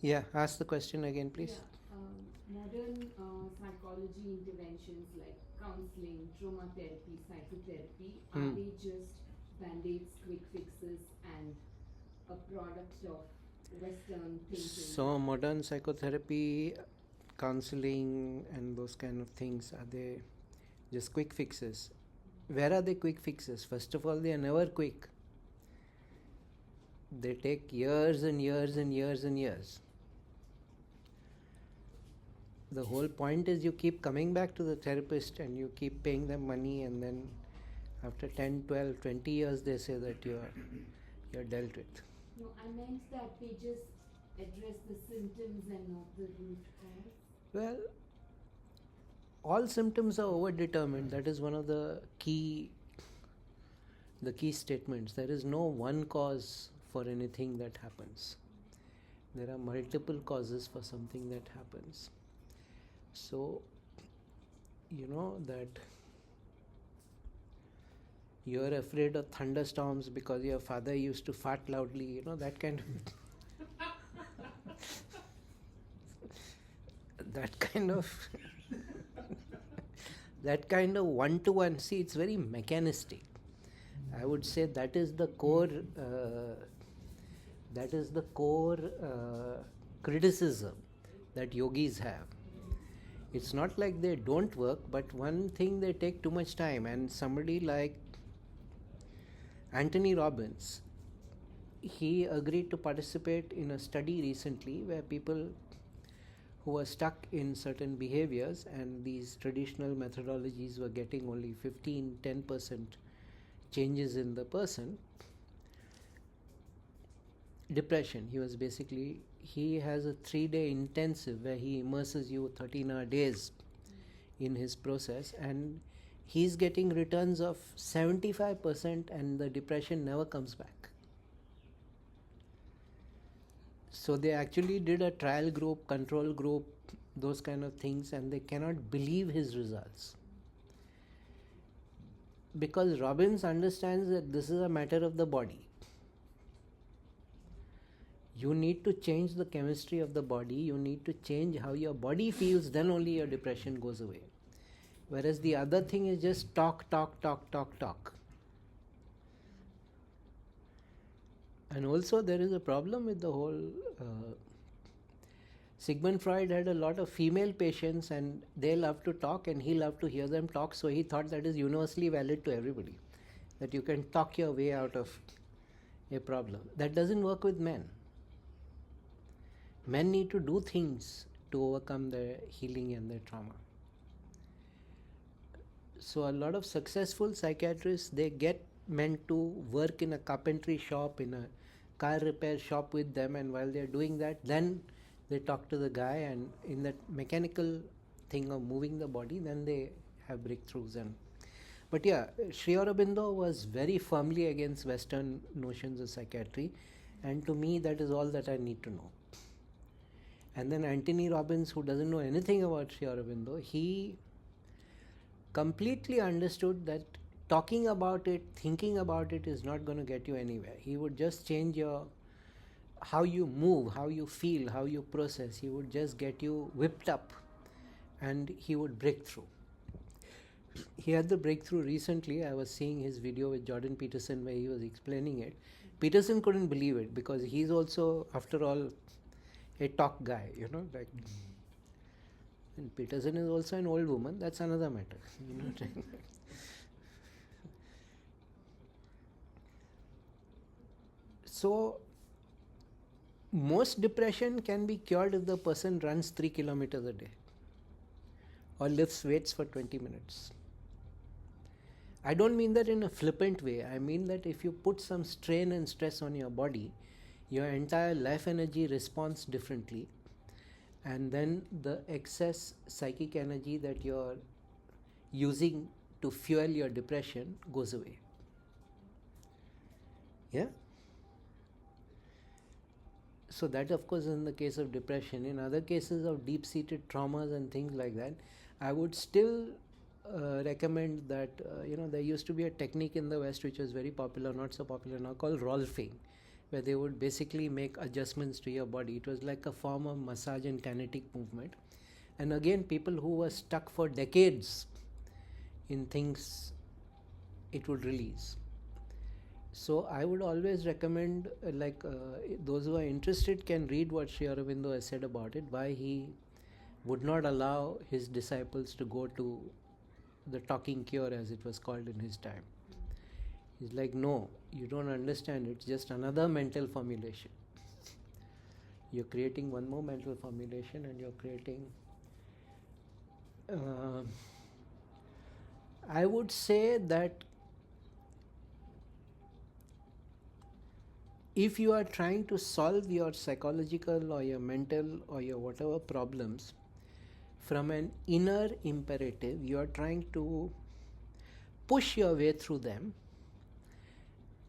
Yeah, ask the question again, please. Yeah, modern psychology interventions like counseling, trauma therapy, psychotherapy, are Hmm. they just band-aids, quick fixes, and a product of Western thinking? So, modern psychotherapy, counseling, and those kind of things, are they just quick fixes? Where are the quick fixes? First of all, they are never quick. They take years and years and years and years. The whole point is you keep coming back to the therapist and you keep paying them money, and then after 10, 12, 20 years they say that you're dealt with. No, I meant that they just address the symptoms and not the root cause. Well, all symptoms are overdetermined. That is one of the key statements. There is no one cause for anything that happens. There are multiple causes for something that happens. So, you know that you're afraid of thunderstorms because your father used to fart loudly, that kind of that kind of that kind of one-to-one. See, it's very mechanistic. I would say that is the core criticism that yogis have. It's not like they don't work, but one thing, they take too much time. And somebody like Anthony Robbins, he agreed to participate in a study recently where people who were stuck in certain behaviors and these traditional methodologies were getting only 15-10% changes in the person. Depression, he has a 3-day intensive where he immerses you 13-hour days in his process, and he's getting returns of 75%, and the depression never comes back. So they actually did a trial group, control group, those kind of things, and they cannot believe his results. Because Robbins understands that this is a matter of the body. You need to change the chemistry of the body, you need to change how your body feels, then only your depression goes away. Whereas the other thing is just talk, talk, talk, talk, talk. And also there is a problem with the whole Sigmund Freud had a lot of female patients, and they love to talk and he loved to hear them talk, so he thought that is universally valid to everybody, that you can talk your way out of a problem. That doesn't work with men. Men need to do things to overcome their healing and their trauma. So a lot of successful psychiatrists, they get men to work in a carpentry shop, in a car repair shop with them, and while they're doing that, then they talk to the guy, and in that mechanical thing of moving the body, then they have breakthroughs. But yeah, Sri Aurobindo was very firmly against Western notions of psychiatry, and to me that is all that I need to know. And then Anthony Robbins, who doesn't know anything about Sri Aurobindo, he completely understood that talking about it, thinking about it is not going to get you anywhere. He would just change how you move, how you feel, how you process. He would just get you whipped up and he would break through. He had the breakthrough recently. I was seeing his video with Jordan Peterson where he was explaining it. Peterson couldn't believe it because he's also, after all, a talk guy, like. And Peterson is also an old woman. That's another matter. So, most depression can be cured if the person runs 3 kilometers a day or lifts weights for 20 minutes. I don't mean that in a flippant way. I mean that if you put some strain and stress on your body, your entire life energy responds differently, and then the excess psychic energy that you're using to fuel your depression goes away. Yeah? So that, of course, is in the case of depression. In other cases of deep-seated traumas and things like that, I would still recommend that, there used to be a technique in the West which was very popular, not so popular now, called Rolfing. where they would basically make adjustments to your body. It was like a form of massage and kinetic movement. And again, people who were stuck for decades in things, it would release. So I would always recommend, those who are interested can read what Sri Aurobindo has said about it, why he would not allow his disciples to go to the talking cure, as it was called in his time. He's like, no, you don't understand, it's just another mental formulation. You're creating one more mental formulation, and you're creating I would say that if you are trying to solve your psychological or your mental or your whatever problems from an inner imperative, you are trying to push your way through them,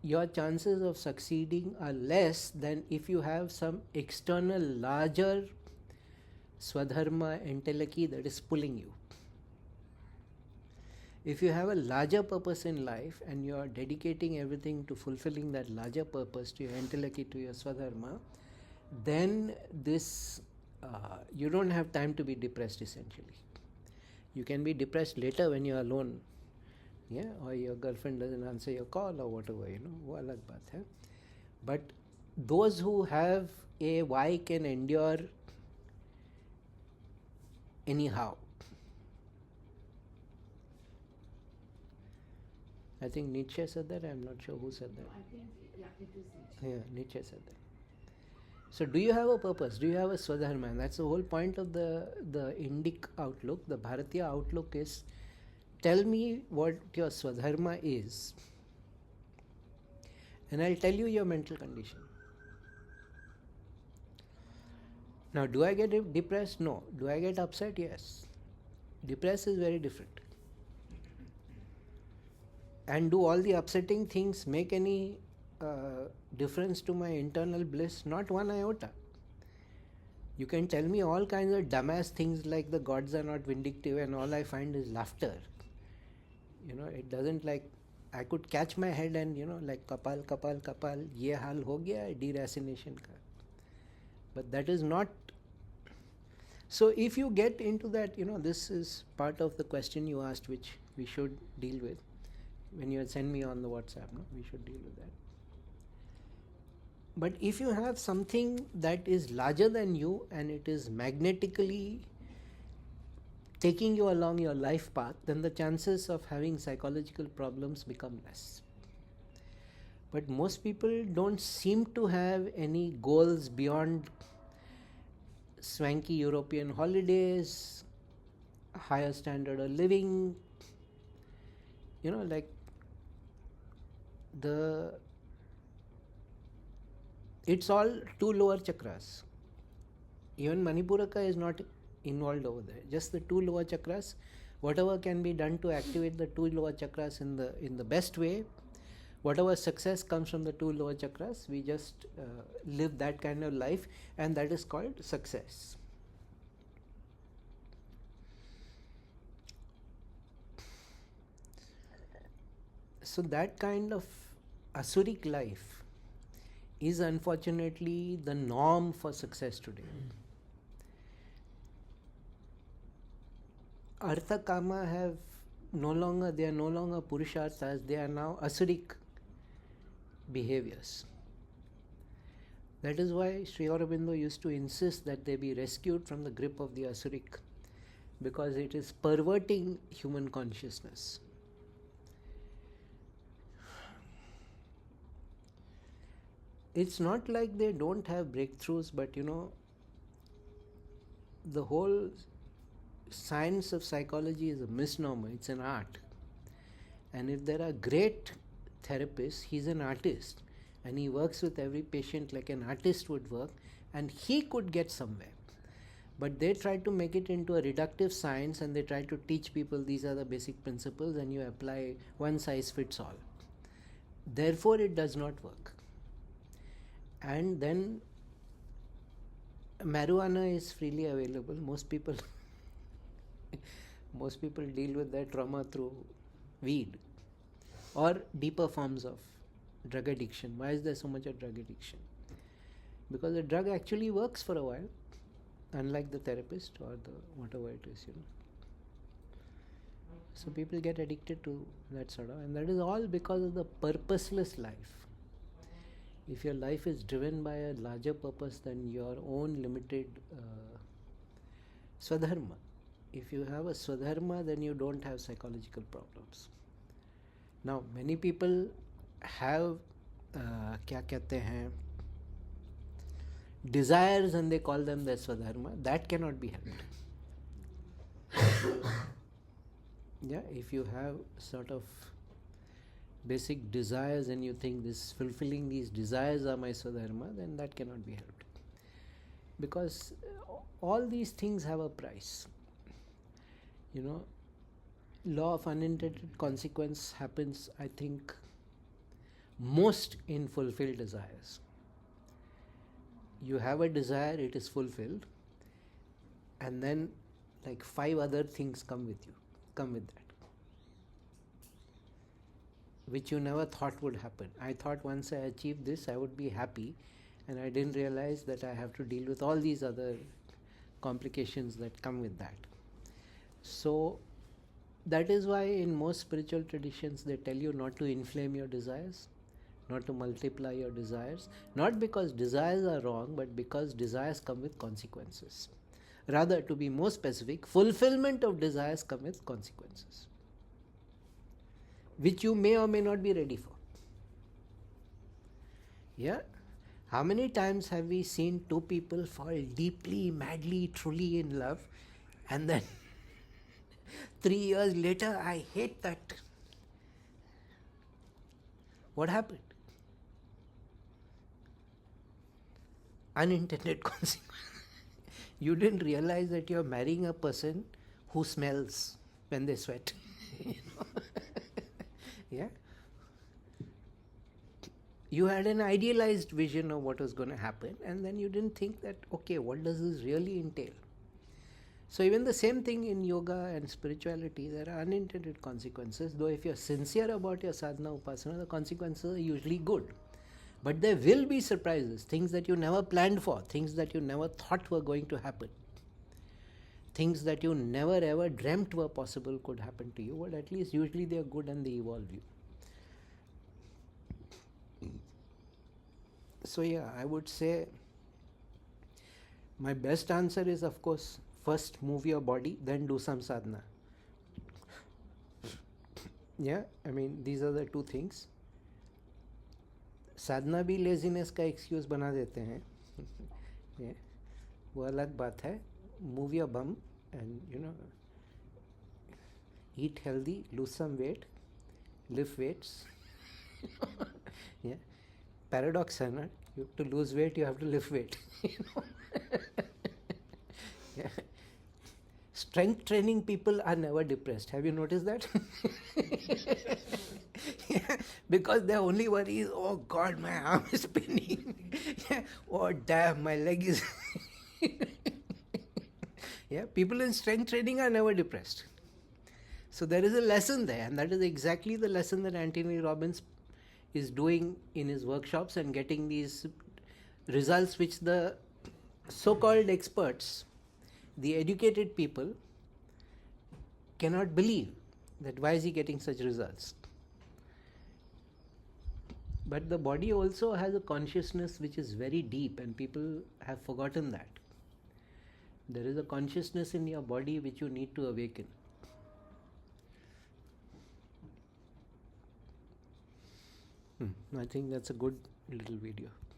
your chances of succeeding are less than if you have some external larger svadhama entelechy that is pulling you. If you have a larger purpose in life and you are dedicating everything to fulfilling that larger purpose, to your entelechy, to your svadharma, then this you don't have time to be depressed essentially. You can be depressed later when you are alone, yeah, or your girlfriend doesn't answer your call or whatever, wo alag baat hai. But those who have a why can endure anyhow. I think Nietzsche said that. I'm not sure who said that. I think, yeah, it is Nietzsche. Yeah, Nietzsche said that. So do you have a purpose? Do you have a svadharma? And that's the whole point of the Indic outlook. The Bharatiya outlook is, tell me what your svadharma is, and I'll tell you your mental condition. Now, do I get depressed? No. Do I get upset? Yes. Depressed is very different. And do all the upsetting things make any difference to my internal bliss? Not one iota. You can tell me all kinds of dumbass things like the gods are not vindictive, and all I find is laughter. It doesn't, like, I could catch my head and, like kapal, ye hal ho gaya, deracination ka. But that is not. So if you get into that, this is part of the question you asked, which we should deal with. When you send me on the WhatsApp, we should deal with that. But if you have something that is larger than you and it is magnetically taking you along your life path, then the chances of having psychological problems become less. But most people don't seem to have any goals beyond swanky European holidays, higher standard of living, like it's all two lower chakras. Even Manipuraka is not involved over there. Just the two lower chakras. Whatever can be done to activate the two lower chakras in the best way, whatever success comes from the two lower chakras, we just live that kind of life, and that is called success. So that kind of asuric life is unfortunately the norm for success today. Artha Kama they are no longer Purusharthas, they are now asuric behaviors. That is why Sri Aurobindo used to insist that they be rescued from the grip of the asuric, because it is perverting human consciousness. It's not like they don't have breakthroughs, but the whole science of psychology is a misnomer. It's an art. And if there are great therapists, he's an artist and he works with every patient like an artist would work, and he could get somewhere. But they try to make it into a reductive science, and they try to teach people these are the basic principles and you apply one size fits all. Therefore, it does not work. And then marijuana is freely available. Most people deal with their trauma through weed or deeper forms of drug addiction. Why is there so much of drug addiction? Because the drug actually works for a while, unlike the therapist or the whatever it is, So people get addicted to that sort of, and that is all because of the purposeless life. If your life is driven by a larger purpose than your own limited svadhama, if you have a svadhama, then you don't have psychological problems. Now, many people have क्या कहते हैं, desires, and they call them their svadharma. That cannot be helped. Yeah, if you have sort of basic desires and you think this fulfilling these desires are my svadharma, then that cannot be helped. Because all these things have a price. Law of unintended consequence happens, I think, most in fulfilled desires. You have a desire, it is fulfilled, and then like 5 other things come with that, which you never thought would happen. I thought once I achieved this, I would be happy, and I didn't realize that I have to deal with all these other complications that come with that. So that is why in most spiritual traditions they tell you not to inflame your desires, not to multiply your desires, not because desires are wrong, but because desires come with consequences. Rather, to be more specific, fulfillment of desires come with consequences, which you may or may not be ready for. Yeah? How many times have we seen 2 people fall deeply, madly, truly in love, and then 3 years later, I hate that. What happened? Unintended consequence. You didn't realize that you're marrying a person who smells when they sweat. Yeah? You had an idealized vision of what was going to happen, and then you didn't think that, okay, what does this really entail? So even the same thing in yoga and spirituality, there are unintended consequences, though if you're sincere about your sadhana upasana, the consequences are usually good. But there will be surprises, things that you never planned for, things that you never thought were going to happen, things that you never ever dreamt were possible could happen to you, but at least usually they are good and they evolve you. So yeah, I would say my best answer is, of course, first move your body, then do some sadhana. Yeah, I mean, these are the 2 things. साधना भी laziness का excuse बना देते हैं. वो अलग बात है. Move your bomb and eat healthy, lose some weight, lift weights. Yeah, paradox है ना, you have to lose weight, you have to lift weight. Yeah. Strength training people are never depressed. Have you noticed that? Yeah, because their only worry is, oh God, my arm is paining. Yeah, oh damn, my leg is. Yeah, people in strength training are never depressed. So there is a lesson there, and that is exactly the lesson that Anthony Robbins is doing in his workshops and getting these results which the so-called experts, the educated people, cannot believe that why is he getting such results. But the body also has a consciousness which is very deep, and people have forgotten that. There is a consciousness in your body which you need to awaken. I think that's a good little video.